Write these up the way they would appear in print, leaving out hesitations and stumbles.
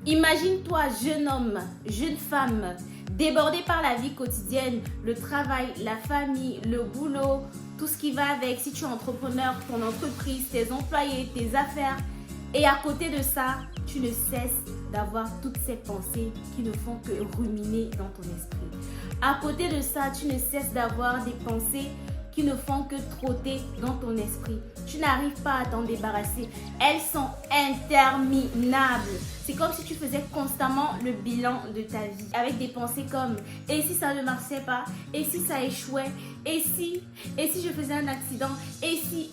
Imagine-toi, jeune homme, jeune femme, débordé par la vie quotidienne, le travail, la famille, le boulot, tout ce qui va avec. Si tu es entrepreneur, ton entreprise, tes employés, tes affaires. Et à côté de ça, tu ne cesses d'avoir toutes ces pensées qui ne font que ruminer dans ton esprit. À côté de ça, tu ne cesses d'avoir des pensées qui ne font que trotter dans ton esprit. Tu n'arrives pas à t'en débarrasser. Elles sont interminables. C'est comme si tu faisais constamment le bilan de ta vie avec des pensées comme « et si ça ne marchait pas? Et si ça échouait? Et si je faisais un accident? Et si ?»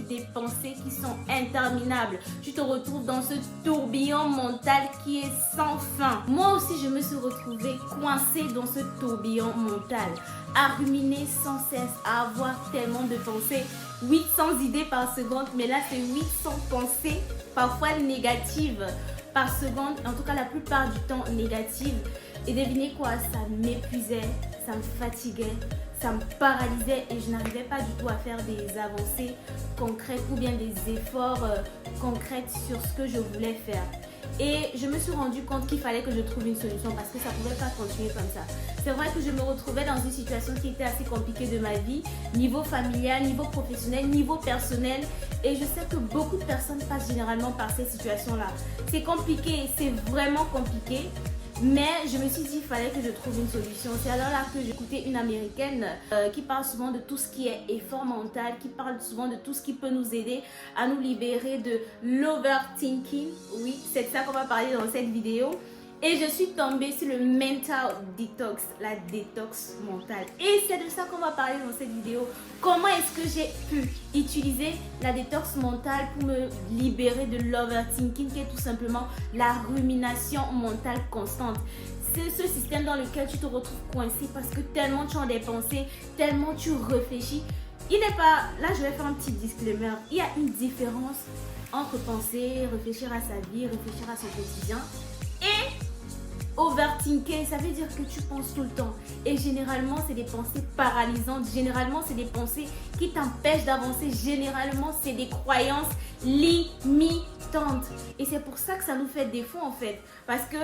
Des pensées qui sont interminables. Tu te retrouves dans ce tourbillon mental qui est sans fin. Moi aussi, je me suis retrouvée coincée dans ce tourbillon mental, à ruminer sans cesse, à avoir tellement de pensées, 800 idées par seconde, mais là c'est 800 pensées, parfois négatives par seconde, en tout cas la plupart du temps négatives. Et devinez quoi, ça m'épuisait, ça me fatiguait, ça me paralysait et je n'arrivais pas du tout à faire des avancées concrètes ou bien des efforts concrets sur ce que je voulais faire. Et je me suis rendu compte qu'il fallait que je trouve une solution parce que ça ne pouvait pas continuer comme ça. C'est vrai que je me retrouvais dans une situation qui était assez compliquée de ma vie, niveau familial, niveau professionnel, niveau personnel. Et je sais que beaucoup de personnes passent généralement par ces situations-là. C'est compliqué, c'est vraiment compliqué. Mais je me suis dit qu'il fallait que je trouve une solution. C'est alors là que j'ai écouté une américaine qui parle souvent de tout ce qui est effort mental, qui parle souvent de tout ce qui peut nous aider à nous libérer de l'overthinking. Oui, c'est de ça qu'on va parler dans cette vidéo. Et je suis tombée sur le mental detox, la détox mentale. Et c'est de ça qu'on va parler dans cette vidéo. Comment est-ce que j'ai pu utiliser la détox mentale pour me libérer de l'overthinking, qui est tout simplement la rumination mentale constante. C'est ce système dans lequel tu te retrouves coincé parce que tellement tu as des pensées, tellement tu réfléchis. Il n'est pas... Là, je vais faire un petit disclaimer. Il y a une différence entre penser, réfléchir à sa vie, réfléchir à son quotidien et overthinker. Ça veut dire que tu penses tout le temps et généralement c'est des pensées paralysantes, généralement c'est des pensées qui t'empêchent d'avancer, généralement c'est des croyances limitantes et c'est pour ça que ça nous fait défaut en fait, parce que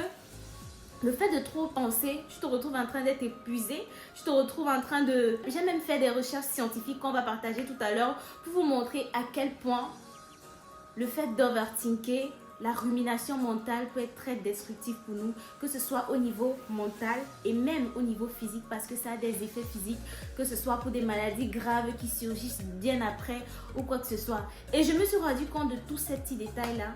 le fait de trop penser, tu te retrouves en train d'être épuisé, tu te retrouves en train de... J'ai même fait des recherches scientifiques qu'on va partager tout à l'heure pour vous montrer à quel point le fait d'overthinker, la rumination mentale peut être très destructive pour nous, que ce soit au niveau mental et même au niveau physique, parce que ça a des effets physiques, que ce soit pour des maladies graves qui surgissent bien après ou quoi que ce soit. Et je me suis rendu compte de tous ces petits détails-là.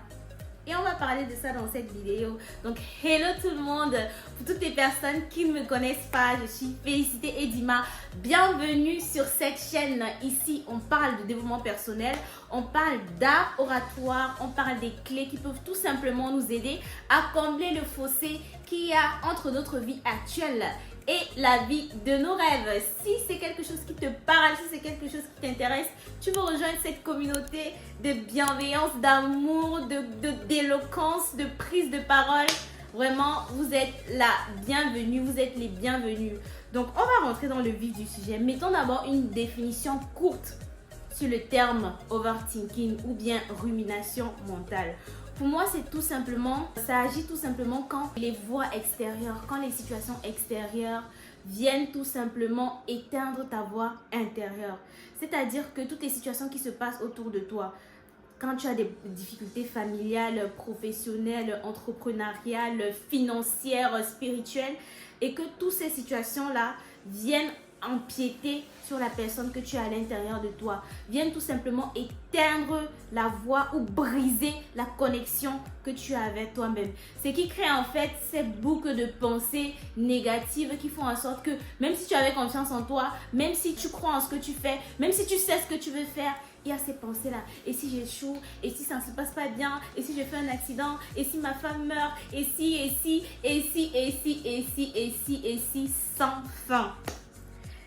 Et on va parler de ça dans cette vidéo. Donc, hello tout le monde. Pour toutes les personnes qui ne me connaissent pas, je suis Félicité Edima. Bienvenue sur cette chaîne. Ici, on parle de développement personnel, on parle d'art oratoire, on parle des clés qui peuvent tout simplement nous aider à combler le fossé qu'il y a entre notre vie actuelle et la vie de nos rêves. Si c'est quelque chose qui te parle, si c'est quelque chose qui t'intéresse, tu veux rejoindre cette communauté de bienveillance, d'amour, d'éloquence, de prise de parole. Vraiment, vous êtes la bienvenue, vous êtes les bienvenus. Donc, on va rentrer dans le vif du sujet. Mettons d'abord une définition courte sur le terme overthinking ou bien rumination mentale. Pour moi, c'est tout simplement, ça agit tout simplement quand les voix extérieures, quand les situations extérieures viennent tout simplement éteindre ta voix intérieure. C'est-à-dire que toutes les situations qui se passent autour de toi, quand tu as des difficultés familiales, professionnelles, entrepreneuriales, financières, spirituelles, et que toutes ces situations-là viennent empiéter sur la personne que tu as à l'intérieur de toi, viennent tout simplement éteindre la voix ou briser la connexion que tu as avec toi-même. C'est qui crée en fait ces boucles de pensées négatives qui font en sorte que même si tu avais confiance en toi, même si tu crois en ce que tu fais, même si tu sais ce que tu veux faire, il y a ces pensées-là. Et si j'échoue? Et si ça ne se passe pas bien? Et si je fais un accident? Et si ma femme meurt? Et si, sans fin.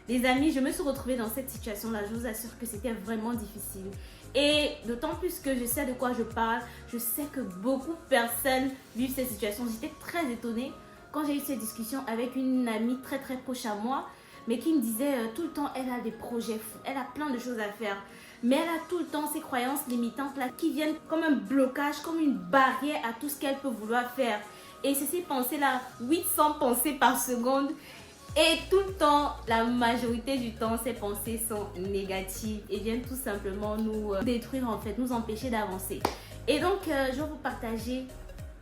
Les amis, je me suis retrouvée dans cette situation-là. Je vous assure que c'était vraiment difficile. Et d'autant plus que je sais de quoi je parle. Je sais que beaucoup de personnes vivent cette situation. J'étais très étonnée quand j'ai eu cette discussion avec une amie très proche à moi, mais qui me disait tout le temps, elle a des projets fous. Elle a plein de choses à faire. mais elle a tout le temps ces croyances limitantes là qui viennent comme un blocage, comme une barrière à tout ce qu'elle peut vouloir faire. Et c'est ces pensées là, 800 pensées par seconde. Et tout le temps, la majorité du temps, ces pensées sont négatives et viennent tout simplement nous détruire en fait, nous empêcher d'avancer. Et donc, je vais vous partager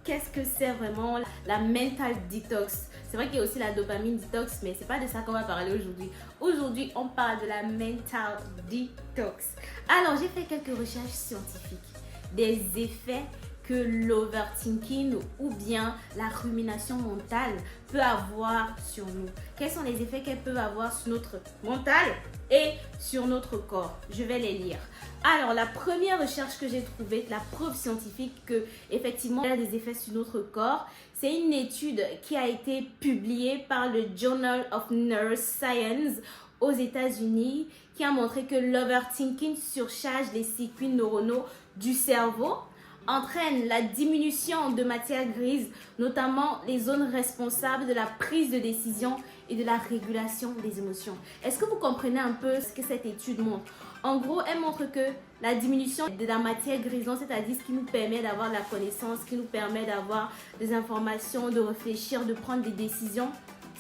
qu'est-ce que c'est vraiment la mental detox. C'est vrai qu'il y a aussi la dopamine detox, mais c'est pas de ça qu'on va parler aujourd'hui. Aujourd'hui, on parle de la mental detox. Alors, j'ai fait quelques recherches scientifiques des effets que l'overthinking ou bien la rumination mentale peut avoir sur nous. Quels sont les effets qu'elle peut avoir sur notre mental et sur notre corps? Je vais les lire. Alors, la première recherche que j'ai trouvée, la preuve scientifique que effectivement elle a des effets sur notre corps, c'est une étude qui a été publiée par le Journal of Neuroscience aux États-Unis qui a montré que l'overthinking surcharge les circuits neuronaux du cerveau, entraîne la diminution de matière grise, notamment les zones responsables de la prise de décision et de la régulation des émotions. Est-ce que vous comprenez un peu ce que cette étude montre? En gros, elle montre que la diminution de la matière grisante, c'est-à-dire ce qui nous permet d'avoir la connaissance, ce qui nous permet d'avoir des informations, de réfléchir, de prendre des décisions,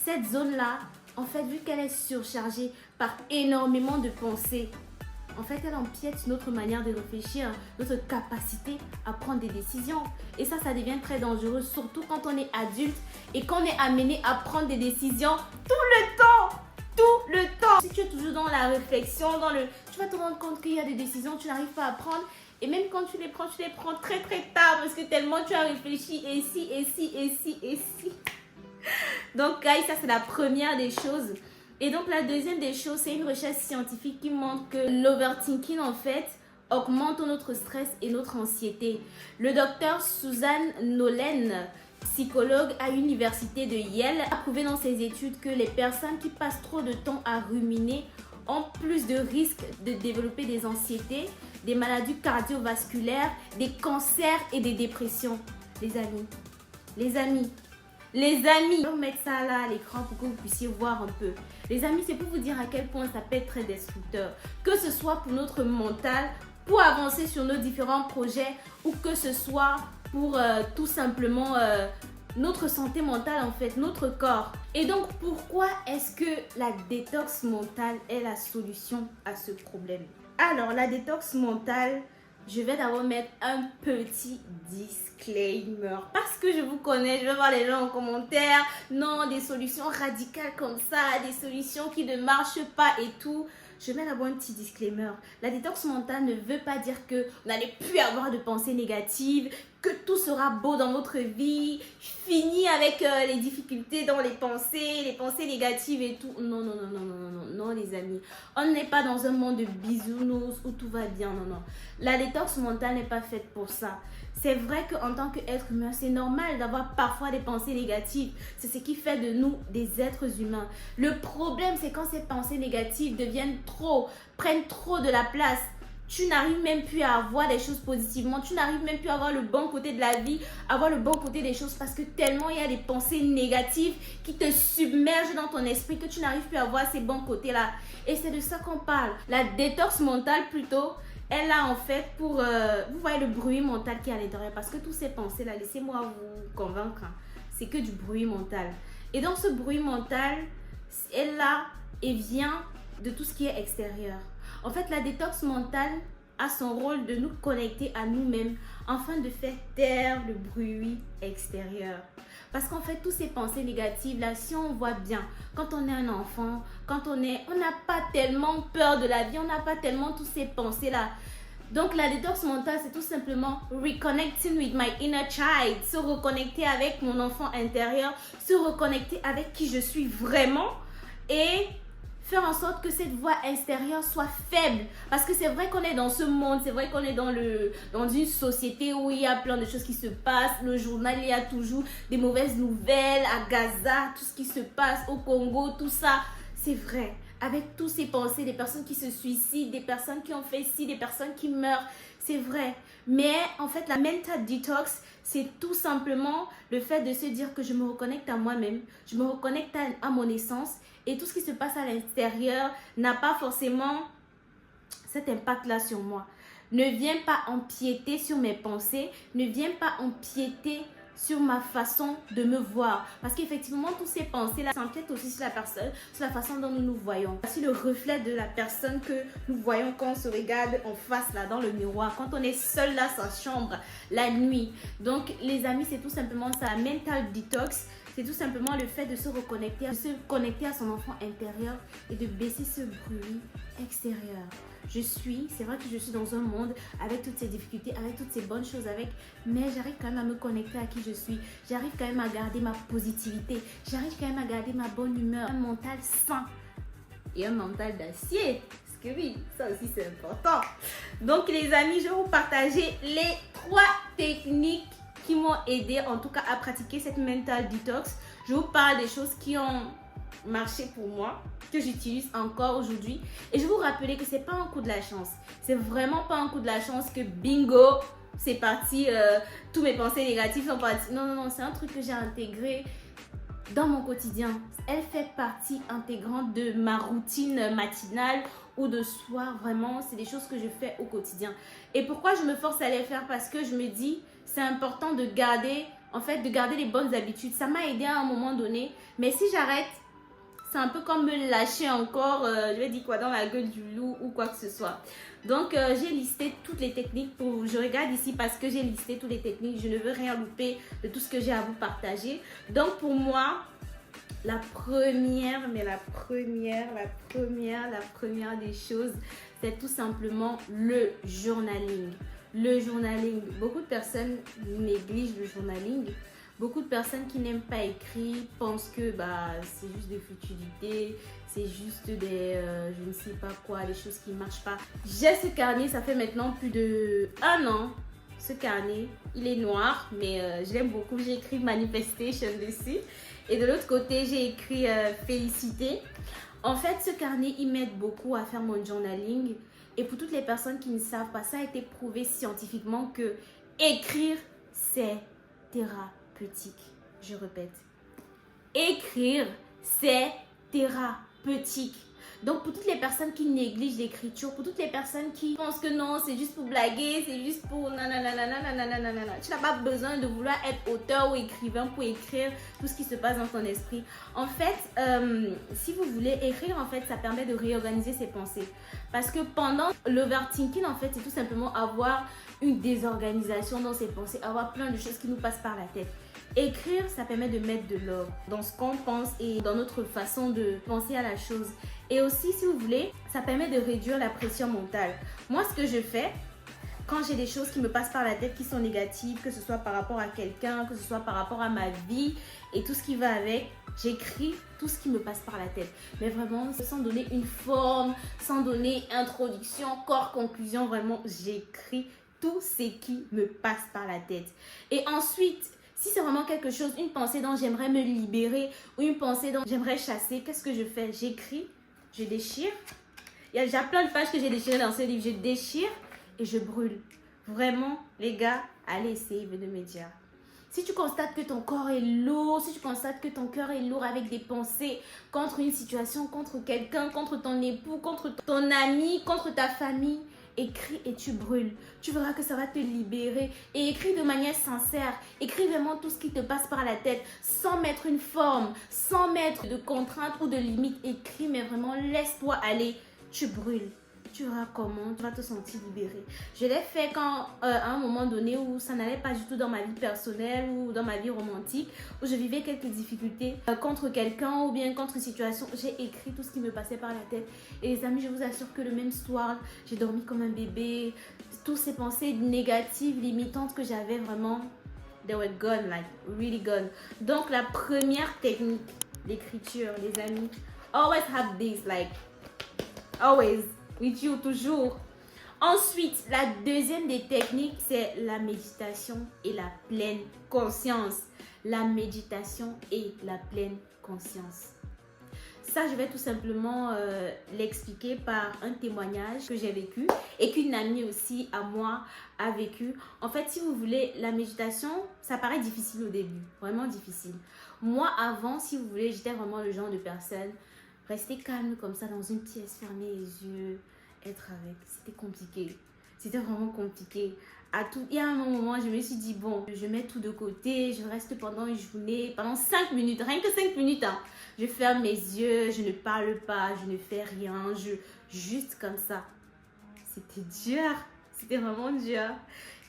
cette zone-là, en fait, vu qu'elle est surchargée par énormément de pensées, en fait, elle empiète sur notre manière de réfléchir, notre capacité à prendre des décisions. Et ça devient très dangereux, surtout quand on est adulte et qu'on est amené à prendre des décisions tout le temps. Tout le temps. Si tu es toujours dans la réflexion, tu vas te rendre compte qu'il y a des décisions que tu n'arrives pas à prendre. Et même quand tu les prends très très tard parce que tellement tu as réfléchi et si. Donc, guys, ça c'est la première des choses. Et donc, la deuxième des choses, c'est une recherche scientifique qui montre que l'overthinking, en fait, augmente notre stress et notre anxiété. Le docteur Susan Nolen, psychologue à l'université de Yale, a prouvé dans ses études que les personnes qui passent trop de temps à ruminer ont plus de risques de développer des anxiétés, des maladies cardiovasculaires, des cancers et des dépressions. Les amis, je vais vous mettre ça là à l'écran pour que vous puissiez voir un peu. Les amis, c'est pour vous dire à quel point ça peut être très destructeur. Que ce soit pour notre mental, pour avancer sur nos différents projets ou que ce soit pour tout simplement notre santé mentale en fait, notre corps. Et donc, pourquoi est-ce que la détox mentale est la solution à ce problème? Alors, la détox mentale, je vais d'abord mettre un petit disclaimer parce que je vous connais, je vais voir les gens en commentaire. Non, des solutions radicales comme ça, des solutions qui ne marchent pas et tout. Je mets d'abord un petit disclaimer. La détox mentale ne veut pas dire que vous n'allez plus avoir de pensées négatives, que tout sera beau dans votre vie, fini avec les difficultés dans les pensées négatives et tout. Non, les amis. On n'est pas dans un monde de bisounours où tout va bien, non. La détox mentale n'est pas faite pour ça. C'est vrai qu'en tant qu'être humain, c'est normal d'avoir parfois des pensées négatives. C'est ce qui fait de nous des êtres humains. Le problème, c'est quand ces pensées négatives deviennent prennent trop de la place. Tu n'arrives même plus à voir des choses positivement. Tu n'arrives même plus à voir le bon côté de la vie, à voir le bon côté des choses parce que tellement il y a des pensées négatives qui te submergent dans ton esprit que tu n'arrives plus à voir ces bons côtés-là. Et c'est de ça qu'on parle. La détox mentale plutôt, elle a en fait pour... vous voyez le bruit mental qui est à l'intérieur parce que toutes ces pensées-là, laissez-moi vous convaincre, hein, c'est que du bruit mental. Et donc ce bruit mental, elle là et vient de tout ce qui est extérieur. En fait, la détox mentale a son rôle de nous connecter à nous-mêmes afin de faire taire le bruit extérieur. Parce qu'en fait, toutes ces pensées négatives là, si on voit bien, quand on est un enfant, on n'a pas tellement peur de la vie, on n'a pas tellement toutes ces pensées là. Donc la détox mentale, c'est tout simplement reconnecting with my inner child, se reconnecter avec mon enfant intérieur, se reconnecter avec qui je suis vraiment et faire en sorte que cette voix extérieure soit faible. Parce que c'est vrai qu'on est dans ce monde, c'est vrai qu'on est dans une société où il y a plein de choses qui se passent. Le journal, il y a toujours des mauvaises nouvelles à Gaza, tout ce qui se passe au Congo, tout ça. C'est vrai. Avec toutes ces pensées, des personnes qui se suicident, des personnes qui ont fait ci, des personnes qui meurent. C'est vrai. Mais en fait, la mental detox, c'est tout simplement le fait de se dire que je me reconnecte à moi-même, je me reconnecte à mon essence et tout ce qui se passe à l'extérieur n'a pas forcément cet impact-là sur moi. Ne viens pas empiéter sur mes pensées, ne viens pas empiéter sur ma façon de me voir. Parce qu'effectivement, toutes ces pensées-là s'empiètent aussi sur la personne, sur la façon dont nous nous voyons. C'est le reflet de la personne que nous voyons quand on se regarde en face, là, dans le miroir. Quand on est seul, là, sa chambre, la nuit. Donc, les amis, c'est tout simplement ça. Mental detox, c'est tout simplement le fait de se reconnecter, de se connecter à son enfant intérieur et de baisser ce bruit extérieur. C'est vrai que je suis dans un monde avec toutes ces difficultés, avec toutes ces bonnes choses, mais j'arrive quand même à me connecter à qui je suis. J'arrive quand même à garder ma positivité. J'arrive quand même à garder ma bonne humeur. Un mental sain et un mental d'acier. Parce que oui, ça aussi c'est important. Donc les amis, je vais vous partager les 3 techniques qui m'ont aidé en tout cas à pratiquer cette mental detox. Je vous parle des choses qui ont marché pour moi, que j'utilise encore aujourd'hui, et je vais vous rappeler que c'est pas un coup de la chance, c'est vraiment pas un coup de la chance que bingo c'est parti, tous mes pensées négatives sont parties. Non, c'est un truc que j'ai intégré dans mon quotidien. Elle fait partie intégrante de ma routine matinale ou de soir. Vraiment, c'est des choses que je fais au quotidien. Et pourquoi je me force à les faire? Parce que je me dis c'est important de garder les bonnes habitudes. Ça m'a aidé à un moment donné, mais si j'arrête, c'est un peu comme me lâcher encore, je vais dire quoi, dans la gueule du loup ou quoi que ce soit. Donc, j'ai listé toutes les techniques. Je regarde ici parce que j'ai listé toutes les techniques. Je ne veux rien louper de tout ce que j'ai à vous partager. Donc, pour moi, la première des choses, c'est tout simplement le journaling. Le journaling. Beaucoup de personnes négligent le journaling. Beaucoup de personnes qui n'aiment pas écrire pensent que c'est juste des futilités, c'est juste des je ne sais pas quoi, des choses qui ne marchent pas. J'ai ce carnet, ça fait maintenant plus de 1 an. Ce carnet, il est noir, mais je l'aime beaucoup. J'ai écrit Manifestation dessus. Et de l'autre côté, j'ai écrit Félicité. En fait, ce carnet, il m'aide beaucoup à faire mon journaling. Et pour toutes les personnes qui ne savent pas, ça a été prouvé scientifiquement que écrire, c'est thérapeutique. Je répète, écrire, c'est thérapeutique. Donc pour toutes les personnes qui négligent l'écriture, pour toutes les personnes qui pensent que non, c'est juste pour blaguer, c'est juste pour nanana, tu n'as pas besoin de vouloir être auteur ou écrivain pour écrire tout ce qui se passe dans ton esprit. En fait, si vous voulez écrire, en fait, ça permet de réorganiser ses pensées. Parce que pendant l'overthinking, en fait, c'est tout simplement avoir une désorganisation dans ses pensées, avoir plein de choses qui nous passent par la tête. Écrire, ça permet de mettre de l'ordre dans ce qu'on pense et dans notre façon de penser à la chose. Et aussi, si vous voulez, ça permet de réduire la pression mentale. Moi, ce que je fais, quand j'ai des choses qui me passent par la tête qui sont négatives, que ce soit par rapport à quelqu'un, que ce soit par rapport à ma vie et tout ce qui va avec, j'écris tout ce qui me passe par la tête. Mais vraiment, sans donner une forme, sans donner introduction, corps, conclusion, vraiment, j'écris tout ce qui me passe par la tête. Et ensuite, si c'est vraiment quelque chose, une pensée dont j'aimerais me libérer ou une pensée dont j'aimerais chasser, qu'est-ce que je fais? J'écris, je déchire. Il y a déjà plein de pages que j'ai déchirées dans ce livre. Je déchire et je brûle. Vraiment, les gars, allez essayer de me dire. Si tu constates que ton corps est lourd, si tu constates que ton cœur est lourd avec des pensées contre une situation, contre quelqu'un, contre ton époux, contre ton ami, contre ta famille, écris et tu brûles. Tu verras que ça va te libérer. Et écris de manière sincère. Écris vraiment tout ce qui te passe par la tête, sans mettre une forme, sans mettre de contraintes ou de limites. Écris, mais vraiment, laisse-toi aller. Tu brûles. Tu verras comment tu vas te sentir libéré. Je l'ai fait quand, à un moment donné où ça n'allait pas du tout dans ma vie personnelle ou dans ma vie romantique, où je vivais quelques difficultés contre quelqu'un ou bien contre une situation. J'ai écrit tout ce qui me passait par la tête. Et les amis, je vous assure que le même soir, j'ai dormi comme un bébé. Toutes ces pensées négatives, limitantes que j'avais vraiment, they were gone, like really gone. Donc la première technique d'écriture, les amis, always have this, like always. With you, toujours. Ensuite, la deuxième des techniques, c'est la méditation et la pleine conscience. La méditation et la pleine conscience. Ça, je vais tout simplement l'expliquer par un témoignage que j'ai vécu et qu'une amie aussi à moi a vécu. En fait, si vous voulez, la méditation, ça paraît difficile au début. Vraiment difficile. Moi, avant, si vous voulez, j'étais vraiment le genre de personne rester calme comme ça dans une pièce, fermer les yeux, être avec. C'était compliqué. C'était vraiment compliqué. Il y a un moment, je me suis dit, bon, je mets tout de côté, je reste pendant une journée, pendant 5 minutes, rien que 5 minutes. Hein. Je ferme mes yeux, je ne parle pas, je ne fais rien, juste comme ça. C'était dur, c'était vraiment dur.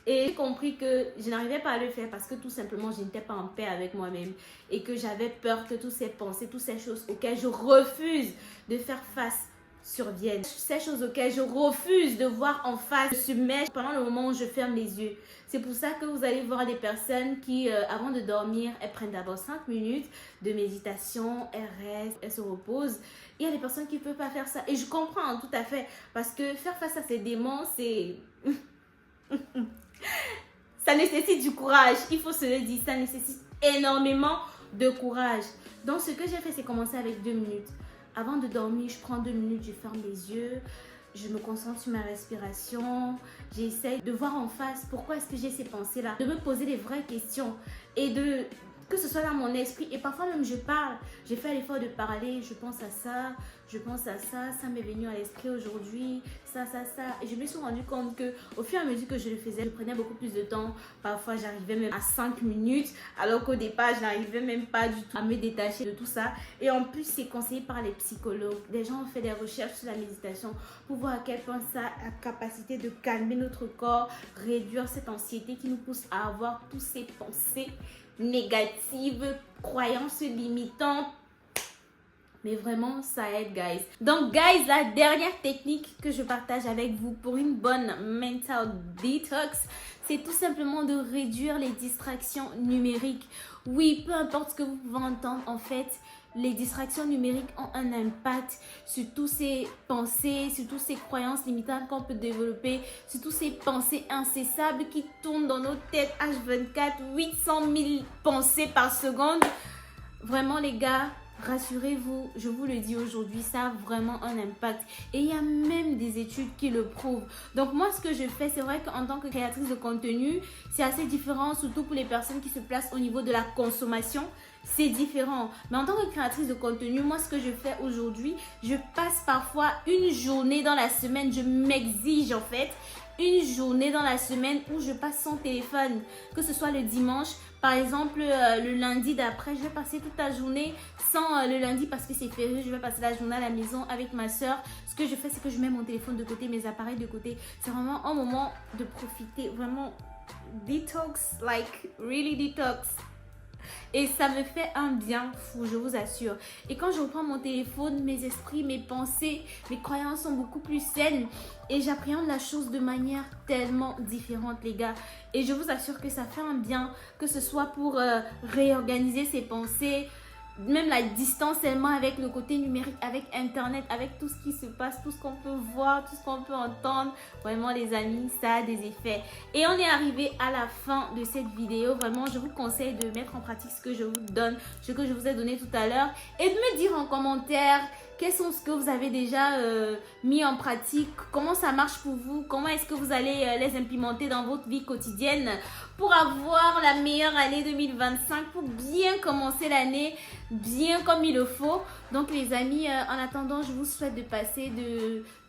Et j'ai compris que je n'arrivais pas à le faire parce que tout simplement, je n'étais pas en paix avec moi-même. Et que j'avais peur que toutes ces pensées, toutes ces choses auxquelles je refuse de faire face surviennent. Ces choses auxquelles je refuse de voir en face se mettre pendant le moment où je ferme les yeux. C'est pour ça que vous allez voir des personnes qui, avant de dormir, elles prennent d'abord 5 minutes de méditation, elles restent, elles se reposent. Il y a des personnes qui ne peuvent pas faire ça. Et je comprends hein, tout à fait. Parce que faire face à ces démons, c'est... ça nécessite du courage. Il faut se le dire. Ça nécessite énormément de courage. Donc, ce que j'ai fait, c'est commencer avec 2 minutes. Avant de dormir, je prends 2 minutes, je ferme les yeux, je me concentre sur ma respiration, j'essaie de voir en face pourquoi est-ce que j'ai ces pensées-là, de me poser des vraies questions et que ce soit dans mon esprit. Et parfois même je parle, j'ai fait l'effort de parler, je pense à ça, ça m'est venu à l'esprit aujourd'hui, ça. Et je me suis rendu compte que au fur et à mesure que je le faisais, je prenais beaucoup plus de temps. Parfois j'arrivais même à 5 minutes, alors qu'au départ je n'arrivais même pas du tout à me détacher de tout ça. Et en plus c'est conseillé par les psychologues. Des gens ont fait des recherches sur la méditation pour voir à quel point ça a la capacité de calmer notre corps, réduire cette anxiété qui nous pousse à avoir toutes ces pensées négatives, croyances limitantes. Mais vraiment, ça aide, guys. Donc, guys, la dernière technique que je partage avec vous pour une bonne mental detox, c'est tout simplement de réduire les distractions numériques. Oui, peu importe ce que vous pouvez entendre, en fait, les distractions numériques ont un impact sur toutes ces pensées, sur toutes ces croyances limitantes qu'on peut développer, sur toutes ces pensées incessables qui tournent dans nos têtes H24, 800 000 pensées par seconde. Vraiment, les gars, rassurez-vous, je vous le dis aujourd'hui, ça a vraiment un impact. Et il y a même des études qui le prouvent. Donc moi, ce que je fais, c'est vrai qu'en tant que créatrice de contenu, c'est assez différent, surtout pour les personnes qui se placent au niveau de la consommation. C'est différent. Mais en tant que créatrice de contenu, moi, ce que je fais aujourd'hui, je passe parfois une journée dans la semaine, je m'exige en fait une journée dans la semaine où je passe sans téléphone, que ce soit le dimanche. Par exemple, le lundi d'après, je vais passer toute la journée sans le lundi parce que c'est férié. Je vais passer la journée à la maison avec ma soeur. Ce que je fais, c'est que je mets mon téléphone de côté, mes appareils de côté. C'est vraiment un moment de profiter, vraiment detox, like really detox. Et ça me fait un bien fou, je vous assure. Et quand je reprends mon téléphone, mes esprits, mes pensées, mes croyances sont beaucoup plus saines. Et j'appréhende la chose de manière tellement différente, les gars. Et je vous assure que ça fait un bien, que ce soit pour réorganiser ses pensées, même la distanciellement avec le côté numérique, avec Internet, avec tout ce qui se passe, tout ce qu'on peut voir, tout ce qu'on peut entendre. Vraiment, les amis, ça a des effets. Et on est arrivé à la fin de cette vidéo. Vraiment, je vous conseille de mettre en pratique ce que je vous donne, ce que je vous ai donné tout à l'heure. Et de me dire en commentaire quels sont ce que vous avez déjà mis en pratique, comment ça marche pour vous, comment est-ce que vous allez les implémenter dans votre vie quotidienne pour avoir la meilleure année 2025, pour bien commencer l'année bien comme il le faut. Donc les amis, en attendant, je vous souhaite de passer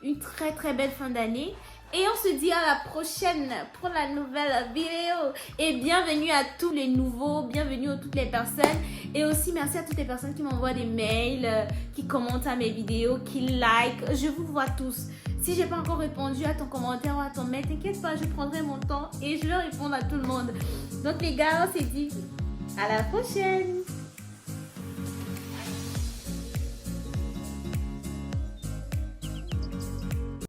une très très belle fin d'année. Et on se dit à la prochaine pour la nouvelle vidéo. Et bienvenue à tous les nouveaux, bienvenue à toutes les personnes. Et aussi merci à toutes les personnes qui m'envoient des mails, qui commentent à mes vidéos, qui like. Je vous vois tous. Si j'ai pas encore répondu à ton commentaire ou à ton mail, t'inquiète pas, je prendrai mon temps et je vais répondre à tout le monde. Donc les gars, on se dit à la prochaine.